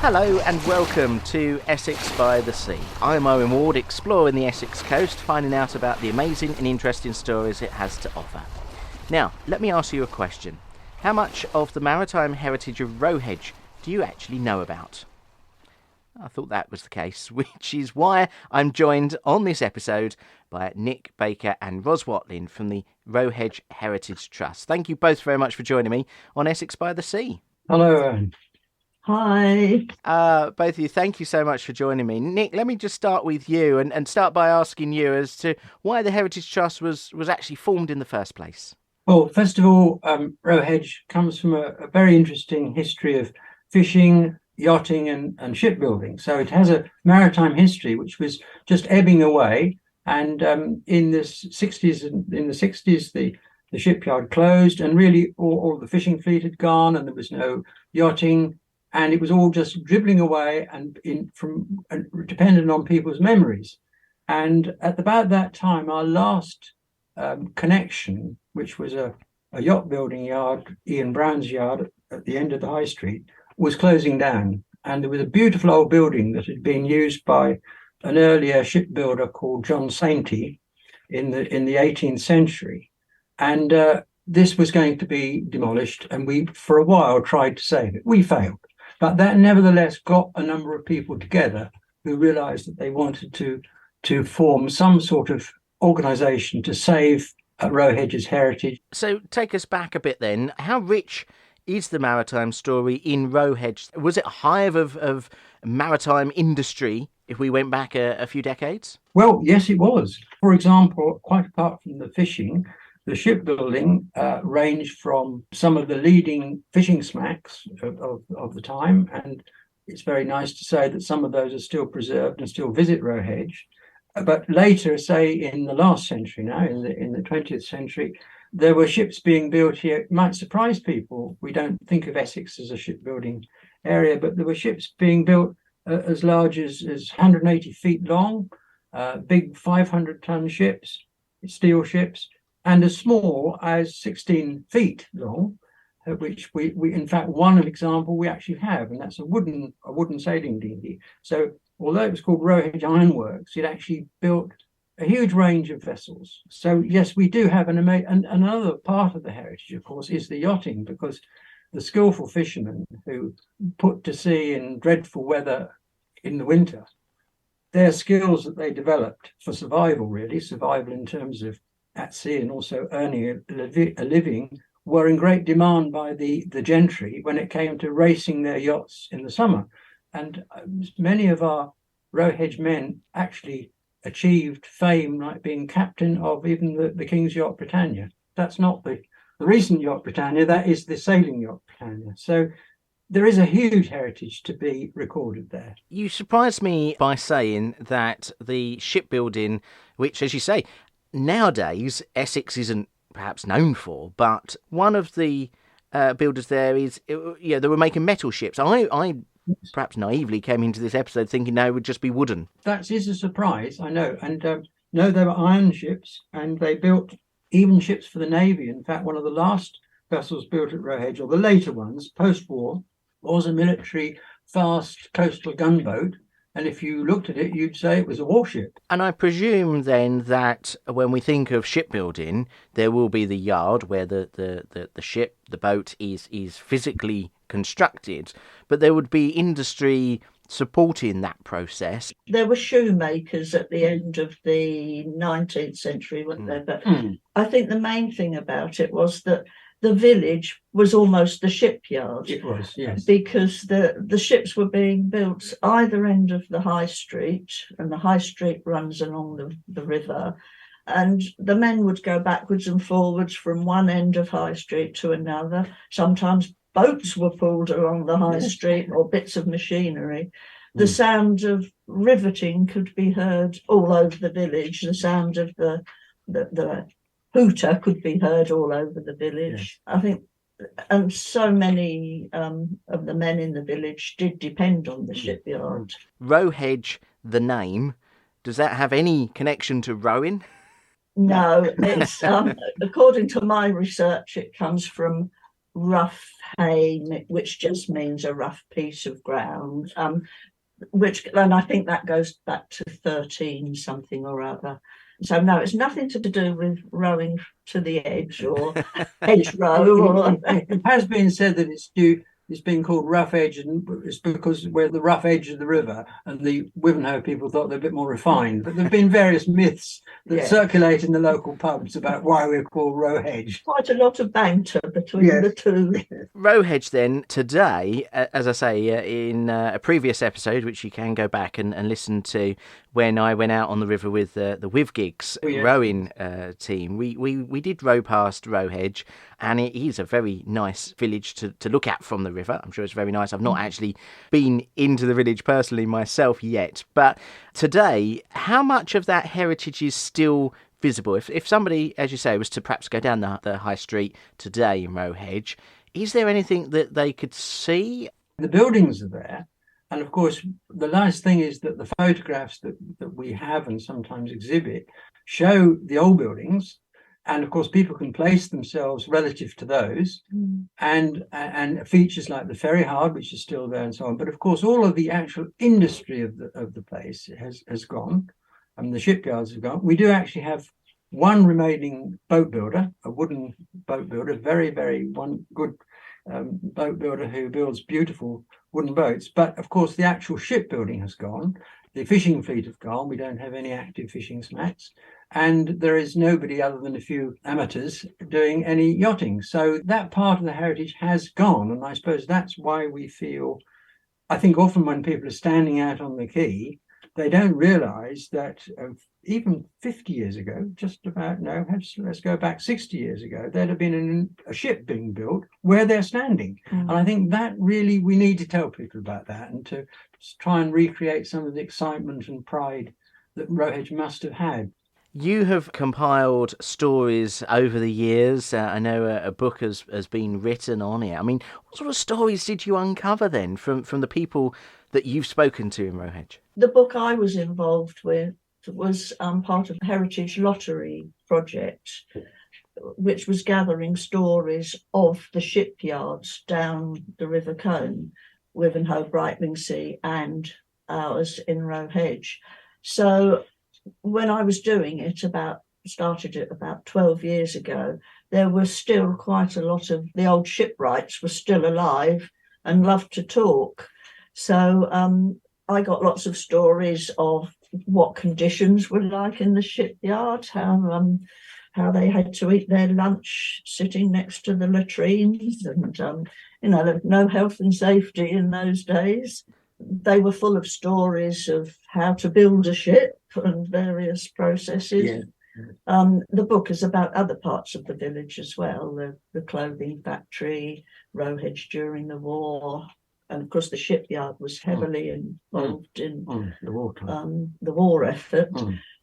Hello and welcome to Essex by the Sea. I'm Owen Ward, exploring the Essex coast, finding out about the amazing and interesting stories it has to offer. Now, let me ask you a question. How much of the maritime heritage of Rowhedge do you actually know about? I thought that was the case, which is why I'm joined on this episode by Nick, Baker and Roz Watling from the Rowhedge Heritage Trust. Thank you both very much for joining me on Essex by the Sea. Hello, Owen. Hi. Both of you, thank you so much for joining me. Nick, let me just start with you and start by asking you as to why the Heritage Trust was actually formed in the first place. Well, first of all, Rowhedge comes from a very interesting history of fishing, yachting and shipbuilding. So it has a maritime history which was just ebbing away. And in the 60s, the shipyard closed and really all the fishing fleet had gone and there was no yachting. And it was all just dribbling away and dependent on people's memories. And at about that time, our last connection, which was a yacht building yard, Ian Brown's yard at the end of the high street, was closing down. And there was a beautiful old building that had been used by an earlier shipbuilder called John Sainty in the 18th century. And this was going to be demolished. And we, for a while, tried to save it. We failed. But that nevertheless got a number of people together who realized that they wanted to form some sort of organization to save Rowhedge's heritage. So take us back a bit then. How rich is the maritime story in Rowhedge? Was it a hive of maritime industry if we went back a few decades? Well, yes, it was. For example, quite apart from the fishing, the shipbuilding ranged from some of the leading fishing smacks of the time, and it's very nice to say that some of those are still preserved and still visit Rowhedge. But later, say in the last century now, in the 20th century, there were ships being built here. It might surprise people. We don't think of Essex as a shipbuilding area, but there were ships being built as large as 180 feet long, big 500-ton ships, steel ships, and as small as 16 feet long, which we in fact, one example we actually have, and that's a wooden sailing dinghy. So although it was called Rowhedge Ironworks, it actually built a huge range of vessels. So yes, we do have another part of the heritage, of course, is the yachting, because the skillful fishermen who put to sea in dreadful weather in the winter, their skills that they developed for survival in terms of at sea and also earning a living, were in great demand by the gentry when it came to racing their yachts in the summer. And many of our Rowhedge men actually achieved fame, like being captain of even the King's Yacht Britannia. That's not the recent Yacht Britannia, that is the sailing Yacht Britannia. So there is a huge heritage to be recorded there. You surprised me by saying that the shipbuilding, which, as you say, nowadays Essex isn't perhaps known for, but one of the builders there is, they were making metal ships. I perhaps naively came into this episode thinking they would just be wooden. That is a surprise, I know. And no, they were iron ships, and they built even ships for the Navy. In fact, one of the last vessels built at Rowhedge, or the later ones, post-war, was a military fast coastal gunboat. And if you looked at it, you'd say it was a warship. And I presume then that when we think of shipbuilding, there will be the yard where the ship, the boat is physically constructed, but there would be industry supporting that process. There were shoemakers at the end of the 19th century, weren't there? But I think the main thing about it was that the village was almost the shipyard. It was, yes. Because the ships were being built either end of the high street, and the high street runs along the river, and the men would go backwards and forwards from one end of High Street to another. Sometimes boats were pulled along the high street, or bits of machinery. The sound of riveting could be heard all over the village. The sound of the hooter could be heard all over the village. Yes. I think, and so many of the men in the village did depend on the shipyard. Rowhedge, the name, does that have any connection to rowing? No, it's according to my research, it comes from rough hay, which just means a rough piece of ground, and I think that goes back to 13 something or other. So no, it's nothing to do with rowing to the edge or hedge row. It has been said that it's been called rough edge, and it's because we're the rough edge of the river, and the Wivenhoe people thought they're a bit more refined. But there have been various myths that circulate in the local pubs about why we're called Rowhedge. Quite a lot of banter between the two. Rowhedge then, today, as I say, in a previous episode, which you can go back and listen to, when I went out on the river with the Wivgigs rowing team, we did row past Rowhedge, and it is a very nice village to look at from the river. I'm sure it's very nice. I've not actually been into the village personally myself yet, but today, how much of that heritage is still visible? If somebody, as you say, was to perhaps go down the high street today in Rowhedge, is there anything that they could see? The buildings are there. And of course, the nice thing is that the photographs that we have and sometimes exhibit show the old buildings. And of course, people can place themselves relative to those, and features like the ferry hard, which is still there, and so on. But of course, all of the actual industry of the place has gone, and the shipyards have gone. We do actually have one remaining boat builder, a wooden boat builder, very, very one good boat builder who builds beautiful wooden boats. But of course, the actual shipbuilding has gone. The fishing fleet have gone. We don't have any active fishing smacks. And there is nobody other than a few amateurs doing any yachting. So that part of the heritage has gone. And I suppose that's why we feel, I think often when people are standing out on the quay, they don't realise that even 50 years ago, just about, no, let's go back 60 years ago, there'd have been a ship being built where they're standing. And I think that really, we need to tell people about that and to try and recreate some of the excitement and pride that Rowhedge must have had. You have compiled stories over the years. I know a book has been written on it. I mean, what sort of stories did you uncover then from the people that you've spoken to in Rowhedge? The book I was involved with was part of the Heritage Lottery project, which was gathering stories of the shipyards down the River Colne, Wivenhoe, Brightlingsea, and ours in Rowhedge. So when I was doing it, started it about 12 years ago, there was still quite a lot of the old shipwrights were still alive and loved to talk. So I got lots of stories of what conditions were like in the shipyard, how they had to eat their lunch sitting next to the latrines, and no health and safety in those days. They were full of stories of how to build a ship and various processes. The book is about other parts of the village as well, the clothing factory, Rowhedge during the war. And of course, the shipyard was heavily involved in the war effort.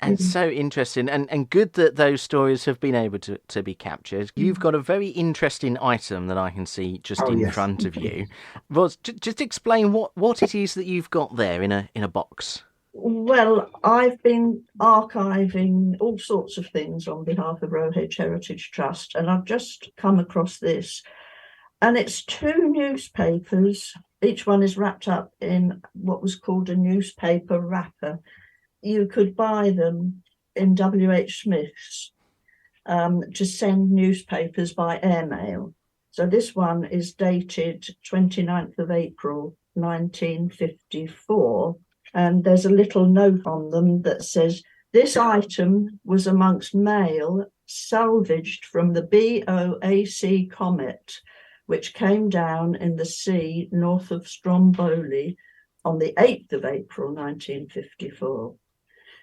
And so interesting and good that those stories have been able to be captured. You've got a very interesting item that I can see just in front of you. Roz, just explain what it is that you've got there in a box. Well, I've been archiving all sorts of things on behalf of Rowhedge Heritage Trust, and I've just come across this. And it's 2 newspapers. Each one is wrapped up in what was called a newspaper wrapper. You could buy them in W.H. Smith's to send newspapers by airmail. So this one is dated 29th of April, 1954. And there's a little note on them that says, this item was amongst mail salvaged from the BOAC Comet, which came down in the sea north of Stromboli on the 8th of April, 1954.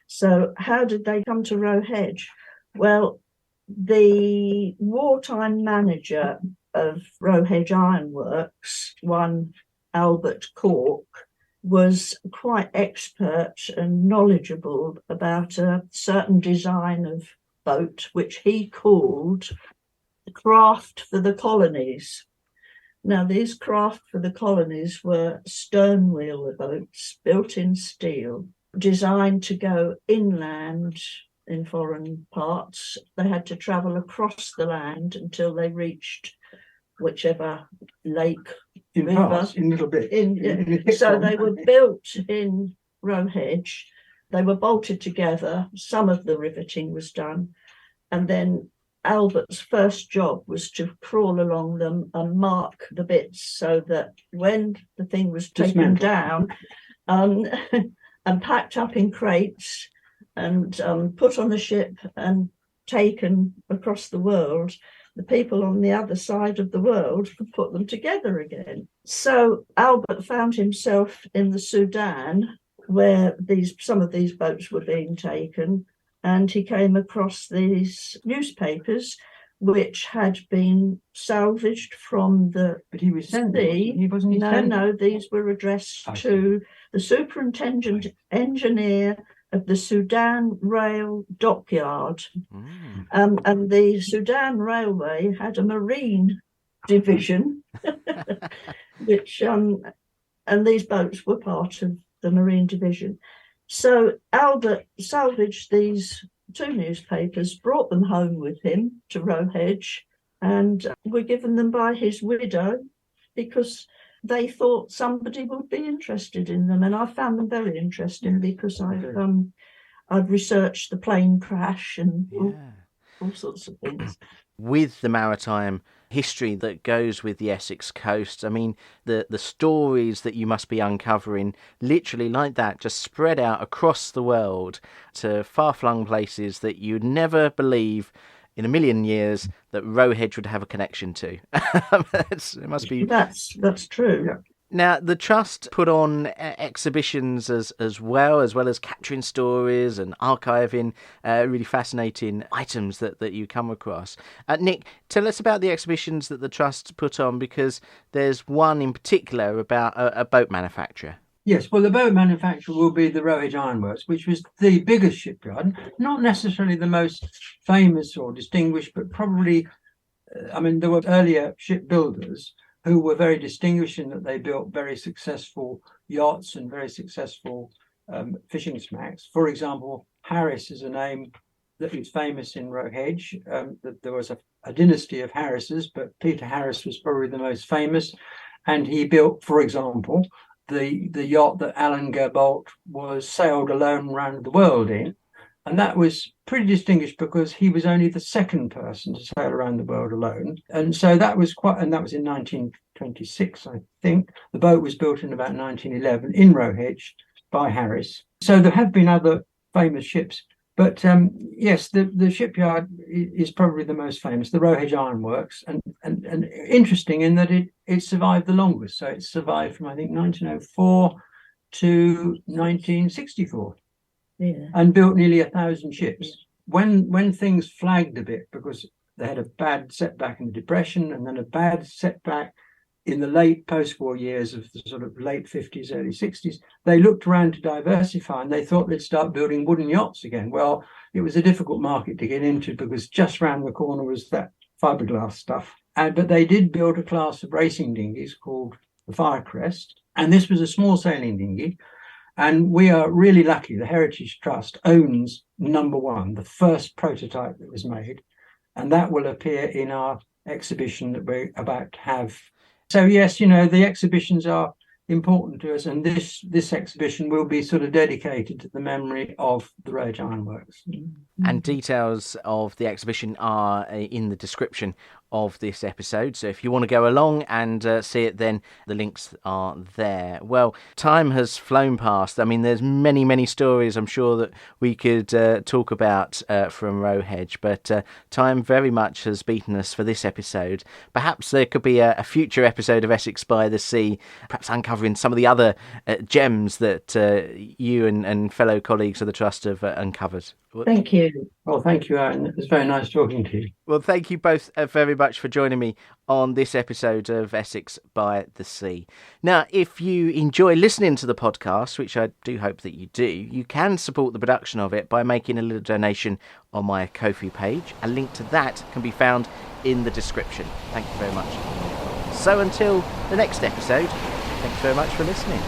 So how did they come to Rowhedge? Well, the wartime manager of Rowhedge Ironworks, one Albert Cork, was quite expert and knowledgeable about a certain design of boat, which he called Craft for the Colonies. Now, these Craft for the Colonies were stern-wheel boats built in steel, designed to go inland in foreign parts. They had to travel across the land until they reached whichever lake, In river. parts, in little bits. So they were built in Rowhedge. They were bolted together. Some of the riveting was done. And then Albert's first job was to crawl along them and mark the bits so that when the thing was taken down and packed up in crates and put on a ship and taken across the world, the people on the other side of the world could put them together again. So Albert found himself in the Sudan, where some of these boats were being taken, and he came across these newspapers which had been salvaged from the But he was sent. sea. He wasn't. No, these were addressed to the superintendent engineer of the Sudan Rail Dockyard. And the Sudan Railway had a marine division, which and these boats were part of the marine division. So Albert salvaged these 2 newspapers, brought them home with him to Rowhedge, and were given them by his widow because they thought somebody would be interested in them. And I found them very interesting because I've researched the plane crash and all sorts of things. With the maritime history that goes with the Essex coast, I mean, the stories that you must be uncovering, literally like that, just spread out across the world to far-flung places that you'd never believe in a million years that Rowhedge would have a connection to. It must be. That's true. Yeah. Now, the Trust put on exhibitions as well as capturing stories and archiving really fascinating items that you come across. Nick, tell us about the exhibitions that the Trust put on, because there's one in particular about a boat manufacturer. Yes, well, the boat manufacturer will be the Rowhedge Ironworks, which was the biggest shipyard, not necessarily the most famous or distinguished, but probably, there were earlier shipbuilders who were very distinguished in that they built very successful yachts and very successful fishing smacks. For example, Harris is a name that is famous in Rowhedge. There was a dynasty of Harrises, but Peter Harris was probably the most famous. And he built, for example, the yacht that Alan Gerbault was sailed alone around the world in. And that was pretty distinguished because he was only the second person to sail around the world alone. And so that was that was in 1926, I think. The boat was built in about 1911 in Rowhedge by Harris. So there have been other famous ships. But yes, the shipyard is probably the most famous, the Rowhedge Ironworks, and interesting in that it survived the longest. So it survived from, I think, 1904 to 1964. Yeah. And built nearly 1,000 ships. When things flagged a bit because they had a bad setback in the Depression and then a bad setback in the late post-war years of the sort of late 50s, early 60s, they looked around to diversify and they thought they'd start building wooden yachts again. Well, it was a difficult market to get into because just round the corner was that fiberglass stuff. But they did build a class of racing dinghies called the Firecrest, and this was a small sailing dinghy. And we are really lucky. The Heritage Trust owns number 1, the first prototype that was made. And that will appear in our exhibition that we're about to have. So, yes, the exhibitions are important to us. And this exhibition will be sort of dedicated to the memory of the Rowhedge Ironworks. And details of the exhibition are in the description of this episode. So if you want to go along and see it, then the links are there. Well, time has flown past. I mean, there's many, many stories I'm sure that we could talk about from Rowhedge, but time very much has beaten us for this episode. Perhaps there could be a future episode of Essex by the Sea, perhaps uncovering some of the other gems that you and fellow colleagues of the Trust have uncovered. Thank you. Well, thank you, Owen. It was very nice talking to you. Well, thank you both very much for joining me on this episode of Essex by the Sea. Now, if you enjoy listening to the podcast, which I do hope that you do, you can support the production of it by making a little donation on my Ko-fi page. A link to that can be found in the description. Thank you very much. So until the next episode, thanks very much for listening.